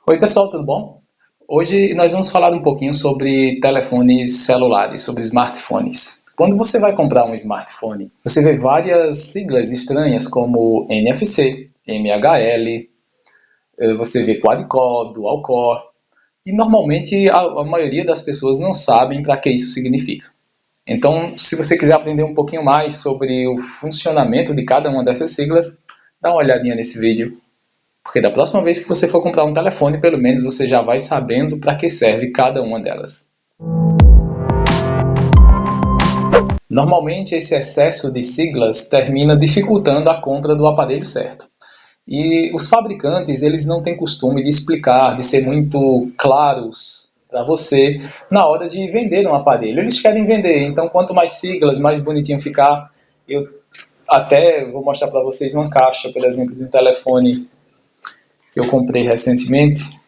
Oi pessoal, tudo bom? Hoje nós vamos falar um pouquinho sobre telefones celulares, sobre smartphones. Quando você vai comprar um smartphone, você vê várias siglas estranhas como NFC, MHL, você vê quad-core, dual-core, e normalmente a maioria das pessoas não sabem para que isso significa. Então, se você quiser aprender um pouquinho mais sobre o funcionamento de cada uma dessas siglas, dá uma olhadinha nesse vídeo. Porque da próxima vez que você for comprar um telefone, pelo menos você já vai sabendo para que serve cada uma delas. Normalmente esse excesso de siglas termina dificultando a compra do aparelho certo. E os fabricantes, eles não têm costume de explicar, de ser muito claros para você na hora de vender um aparelho. Eles querem vender, então quanto mais siglas, mais bonitinho ficar. Eu até vou mostrar para vocês uma caixa, por exemplo, de um telefone que eu comprei recentemente.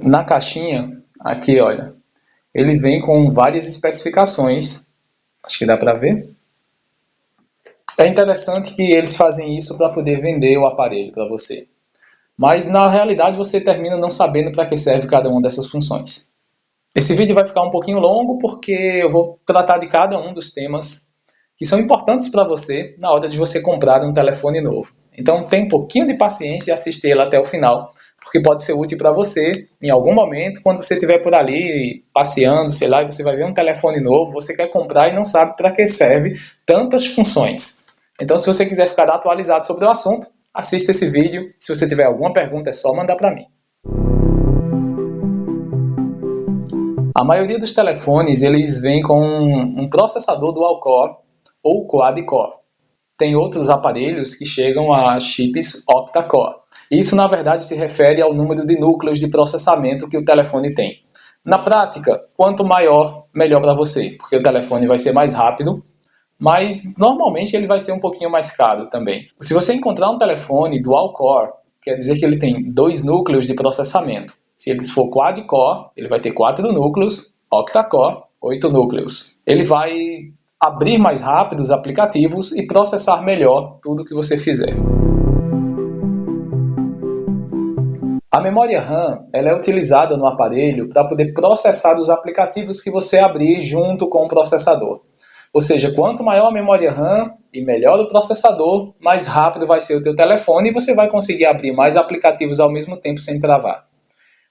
Na caixinha, aqui olha, ele vem com várias especificações, acho que dá para ver. É interessante que eles fazem isso para poder vender o aparelho para você. Mas na realidade você termina não sabendo para que serve cada uma dessas funções. Esse vídeo vai ficar um pouquinho longo porque eu vou tratar de cada um dos temas que são importantes para você na hora de você comprar um telefone novo. Então tem um pouquinho de paciência e assista ele até o final, porque pode ser útil para você em algum momento, quando você estiver por ali passeando, sei lá, e você vai ver um telefone novo, você quer comprar e não sabe para que serve tantas funções. Então, se você quiser ficar atualizado sobre o assunto, assista esse vídeo. Se você tiver alguma pergunta, é só mandar para mim. A maioria dos telefones, eles vêm com um processador dual-core ou quad-core. Tem outros aparelhos que chegam a chips octa-core. Isso, na verdade, se refere ao número de núcleos de processamento que o telefone tem. Na prática, quanto maior, melhor para você, porque o telefone vai ser mais rápido, mas normalmente ele vai ser um pouquinho mais caro também. Se você encontrar um telefone dual-core, quer dizer que ele tem 2 núcleos de processamento. Se ele for quad-core, ele vai ter 4 núcleos, octa-core, 8 núcleos. Ele vai abrir mais rápido os aplicativos e processar melhor tudo que você fizer. A memória RAM ela é utilizada no aparelho para poder processar os aplicativos que você abrir junto com o processador. Ou seja, quanto maior a memória RAM e melhor o processador, mais rápido vai ser o teu telefone e você vai conseguir abrir mais aplicativos ao mesmo tempo sem travar.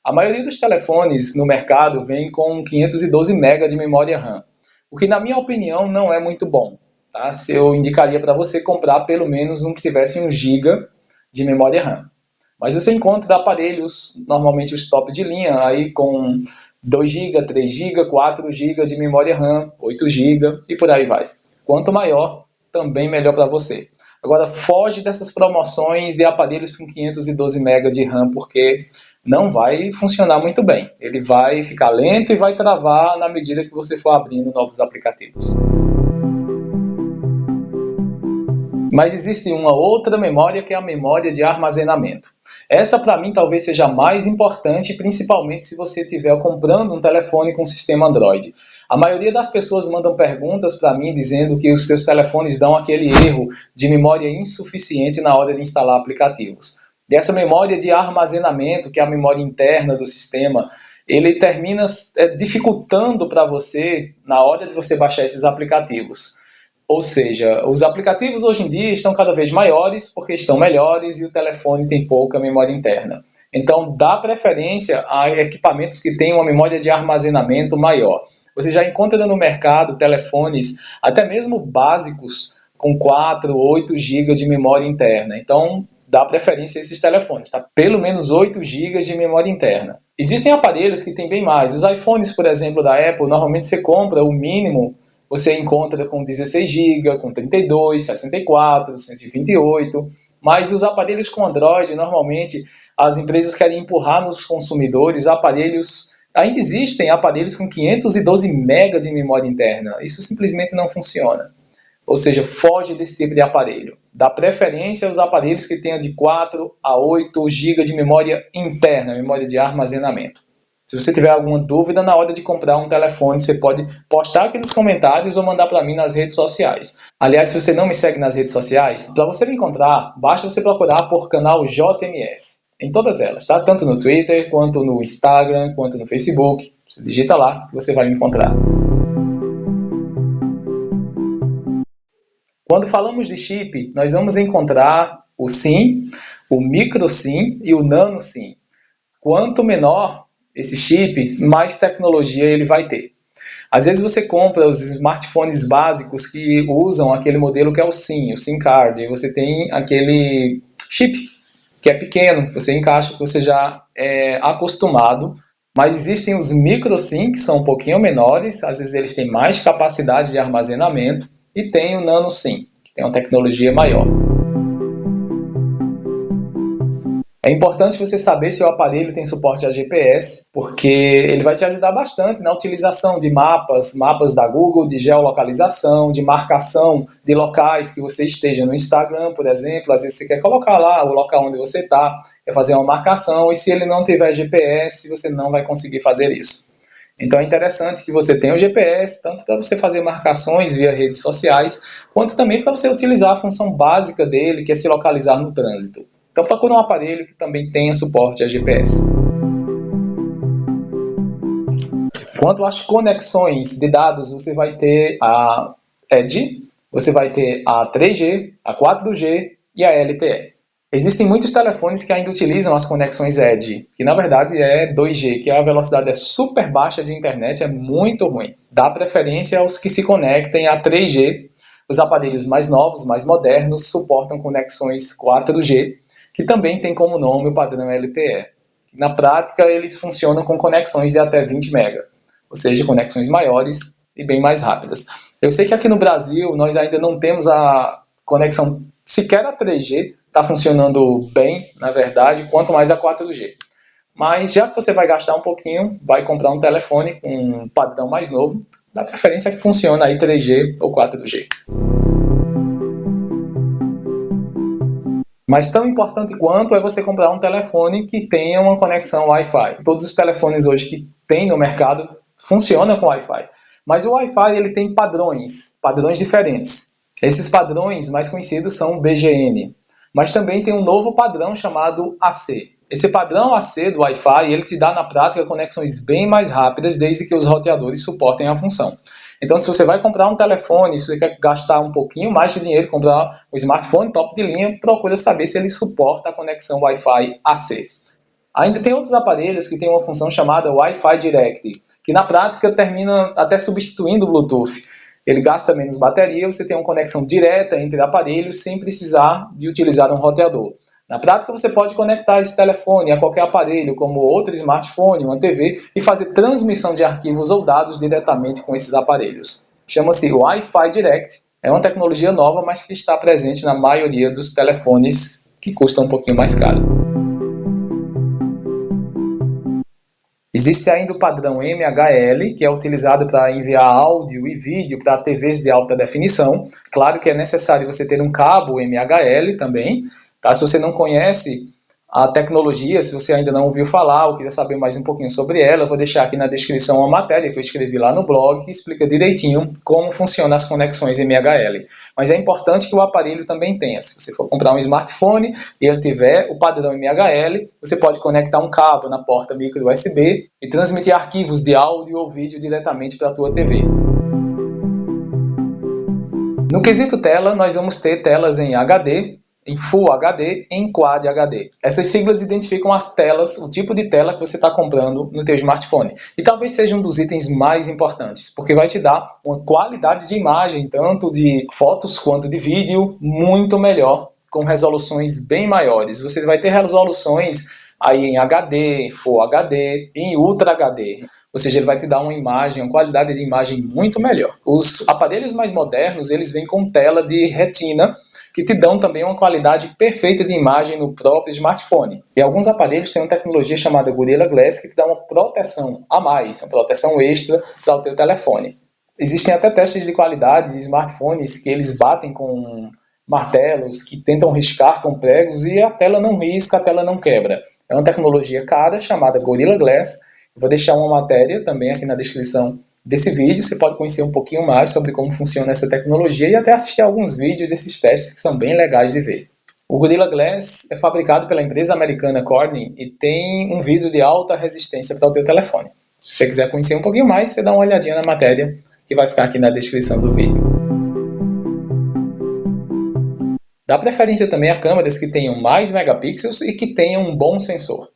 A maioria dos telefones no mercado vem com 512 MB de memória RAM, o que na minha opinião não é muito bom. Tá? Eu indicaria para você comprar pelo menos um que tivesse 1 GB de memória RAM. Mas você encontra aparelhos, normalmente os top de linha, aí com 2 GB, 3 GB, 4 GB de memória RAM, 8 GB e por aí vai. Quanto maior, também melhor para você. Agora, foge dessas promoções de aparelhos com 512 MB de RAM, porque não vai funcionar muito bem. Ele vai ficar lento e vai travar na medida que você for abrindo novos aplicativos. Mas existe uma outra memória que é a memória de armazenamento. Essa para mim talvez seja a mais importante, principalmente se você estiver comprando um telefone com sistema Android. A maioria das pessoas mandam perguntas para mim dizendo que os seus telefones dão aquele erro de memória insuficiente na hora de instalar aplicativos. E essa memória de armazenamento, que é a memória interna do sistema, ele termina dificultando para você na hora de você baixar esses aplicativos. Ou seja, os aplicativos hoje em dia estão cada vez maiores porque estão melhores e o telefone tem pouca memória interna. Então, dá preferência a equipamentos que têm uma memória de armazenamento maior. Você já encontra no mercado telefones, até mesmo básicos, com 4, 8 GB de memória interna. Então, dá preferência a esses telefones, tá? Pelo menos 8 GB de memória interna. Existem aparelhos que têm bem mais. Os iPhones, por exemplo, da Apple, normalmente você compra o mínimo, você encontra com 16 GB, com 32, 64, 128, mas os aparelhos com Android, normalmente, as empresas querem empurrar nos consumidores aparelhos. Ainda existem aparelhos com 512 MB de memória interna. Isso simplesmente não funciona. Ou seja, foge desse tipo de aparelho. Dá preferência aos aparelhos que tenham de 4 a 8 GB de memória interna, memória de armazenamento. Se você tiver alguma dúvida na hora de comprar um telefone, você pode postar aqui nos comentários ou mandar para mim nas redes sociais. Aliás, se você não me segue nas redes sociais, para você me encontrar, basta você procurar por canal JMS. em todas elas, tá? Tanto no Twitter, quanto no Instagram, quanto no Facebook. Você digita lá que você vai me encontrar. Quando falamos de chip, nós vamos encontrar o SIM, o micro SIM e o nano SIM. Quanto menor esse chip, mais tecnologia ele vai ter. Às vezes você compra os smartphones básicos que usam aquele modelo que é o SIM card, e você tem aquele chip que é pequeno, você encaixa, que você já é acostumado. Mas existem os micro SIM, que são um pouquinho menores, às vezes eles têm mais capacidade de armazenamento, e tem o nano SIM, que tem uma tecnologia maior. É importante você saber se o aparelho tem suporte a GPS, porque ele vai te ajudar bastante na utilização de mapas da Google, de geolocalização, de marcação de locais que você esteja no Instagram, por exemplo. Às vezes você quer colocar lá o local onde você está, quer fazer uma marcação, e se ele não tiver GPS, você não vai conseguir fazer isso. Então é interessante que você tenha o GPS, tanto para você fazer marcações via redes sociais, quanto também para você utilizar a função básica dele, que é se localizar no trânsito. Então procure um aparelho que também tenha suporte a GPS. Quanto às conexões de dados, você vai ter a Edge, você vai ter a 3G, a 4G e a LTE. Existem muitos telefones que ainda utilizam as conexões Edge, que na verdade é 2G, que a velocidade é super baixa de internet, é muito ruim. Dá preferência aos que se conectem a 3G. Os aparelhos mais novos, mais modernos, suportam conexões 4G, que também tem como nome o padrão LTE. Na prática, eles funcionam com conexões de até 20 MB, ou seja, conexões maiores e bem mais rápidas. Eu sei que aqui no Brasil nós ainda não temos a conexão sequer a 3G, está funcionando bem, na verdade, quanto mais a 4G. Mas já que você vai gastar um pouquinho, vai comprar um telefone com um padrão mais novo, dá preferência que funcione aí 3G ou 4G. Mas tão importante quanto é você comprar um telefone que tenha uma conexão Wi-Fi. Todos os telefones hoje que tem no mercado funcionam com Wi-Fi. Mas o Wi-Fi ele tem padrões diferentes. Esses padrões mais conhecidos são o BGN. Mas também tem um novo padrão chamado AC. Esse padrão AC do Wi-Fi ele te dá na prática conexões bem mais rápidas desde que os roteadores suportem a função. Então, se você vai comprar um telefone, se você quer gastar um pouquinho mais de dinheiro, comprar um smartphone top de linha, procura saber se ele suporta a conexão Wi-Fi AC. Ainda tem outros aparelhos que têm uma função chamada Wi-Fi Direct, que na prática termina até substituindo o Bluetooth. Ele gasta menos bateria, você tem uma conexão direta entre aparelhos sem precisar de utilizar um roteador. Na prática, você pode conectar esse telefone a qualquer aparelho, como outro smartphone, uma TV, e fazer transmissão de arquivos ou dados diretamente com esses aparelhos. Chama-se Wi-Fi Direct. É uma tecnologia nova, mas que está presente na maioria dos telefones que custam um pouquinho mais caro. Existe ainda o padrão MHL, que é utilizado para enviar áudio e vídeo para TVs de alta definição. Claro que é necessário você ter um cabo MHL também. Tá? Se você não conhece a tecnologia, se você ainda não ouviu falar ou quiser saber mais um pouquinho sobre ela, eu vou deixar aqui na descrição uma matéria que eu escrevi lá no blog que explica direitinho como funcionam as conexões MHL. Mas é importante que o aparelho também tenha. Se você for comprar um smartphone e ele tiver o padrão MHL, você pode conectar um cabo na porta micro USB e transmitir arquivos de áudio ou vídeo diretamente para a tua TV. No quesito tela, nós vamos ter telas em HD, em Full HD e em Quad HD. Essas siglas identificam as telas, o tipo de tela que você está comprando no teu smartphone. E talvez seja um dos itens mais importantes, porque vai te dar uma qualidade de imagem, tanto de fotos quanto de vídeo, muito melhor, com resoluções bem maiores. Você vai ter resoluções aí em HD, Full HD e em Ultra HD. Ou seja, ele vai te dar uma imagem, uma qualidade de imagem muito melhor. Os aparelhos mais modernos, eles vêm com tela de retina, que te dão também uma qualidade perfeita de imagem no próprio smartphone. E alguns aparelhos têm uma tecnologia chamada Gorilla Glass que te dá uma proteção a mais, uma proteção extra para o teu telefone. Existem até testes de qualidade de smartphones que eles batem com martelos, que tentam riscar com pregos e a tela não risca, a tela não quebra. É uma tecnologia cara chamada Gorilla Glass. Eu vou deixar uma matéria também aqui na descrição desse vídeo, você pode conhecer um pouquinho mais sobre como funciona essa tecnologia e até assistir alguns vídeos desses testes que são bem legais de ver. O Gorilla Glass é fabricado pela empresa americana Corning e tem um vidro de alta resistência para o teu telefone. Se você quiser conhecer um pouquinho mais, você dá uma olhadinha na matéria que vai ficar aqui na descrição do vídeo. Dá preferência também a câmeras que tenham mais megapixels e que tenham um bom sensor.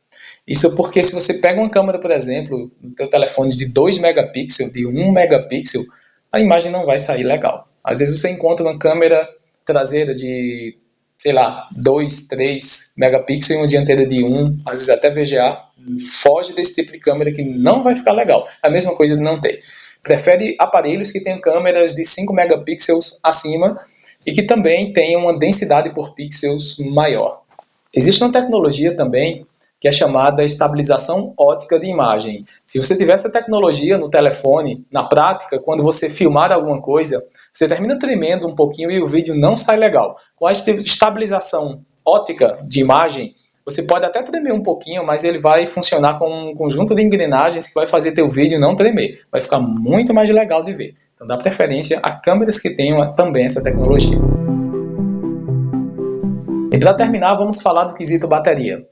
Isso porque se você pega uma câmera, por exemplo, no teu telefone de 2 megapixels, de 1 megapixel, a imagem não vai sair legal. Às vezes você encontra uma câmera traseira de, sei lá, 2, 3 megapixels e uma dianteira de 1, às vezes até VGA. Foge desse tipo de câmera que não vai ficar legal. É a mesma coisa de não ter. Prefere aparelhos que tenham câmeras de 5 megapixels acima e que também tenham uma densidade por pixels maior. Existe uma tecnologia também que é chamada estabilização ótica de imagem. Se você tiver essa tecnologia no telefone, na prática, quando você filmar alguma coisa, você termina tremendo um pouquinho e o vídeo não sai legal. Com a estabilização ótica de imagem, você pode até tremer um pouquinho, mas ele vai funcionar com um conjunto de engrenagens que vai fazer teu vídeo não tremer. Vai ficar muito mais legal de ver. Então dá preferência a câmeras que tenham também essa tecnologia. E para terminar, vamos falar do quesito bateria.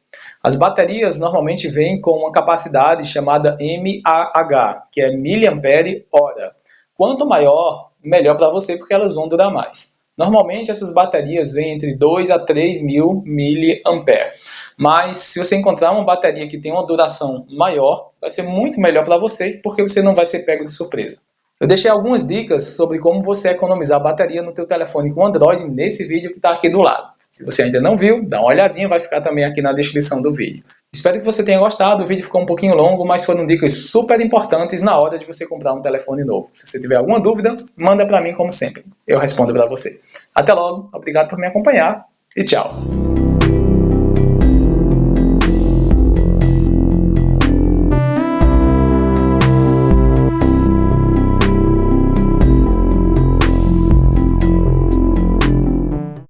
As baterias normalmente vêm com uma capacidade chamada mAh, que é miliampere-hora. Quanto maior, melhor para você, porque elas vão durar mais. Normalmente essas baterias vêm entre 2 a 3 mil mAh. Mas se você encontrar uma bateria que tem uma duração maior, vai ser muito melhor para você, porque você não vai ser pego de surpresa. Eu deixei algumas dicas sobre como você economizar bateria no teu telefone com Android nesse vídeo que está aqui do lado. Se você ainda não viu, dá uma olhadinha, vai ficar também aqui na descrição do vídeo. Espero que você tenha gostado, o vídeo ficou um pouquinho longo, mas foram dicas super importantes na hora de você comprar um telefone novo. Se você tiver alguma dúvida, manda para mim como sempre, eu respondo para você. Até logo, obrigado por me acompanhar e tchau!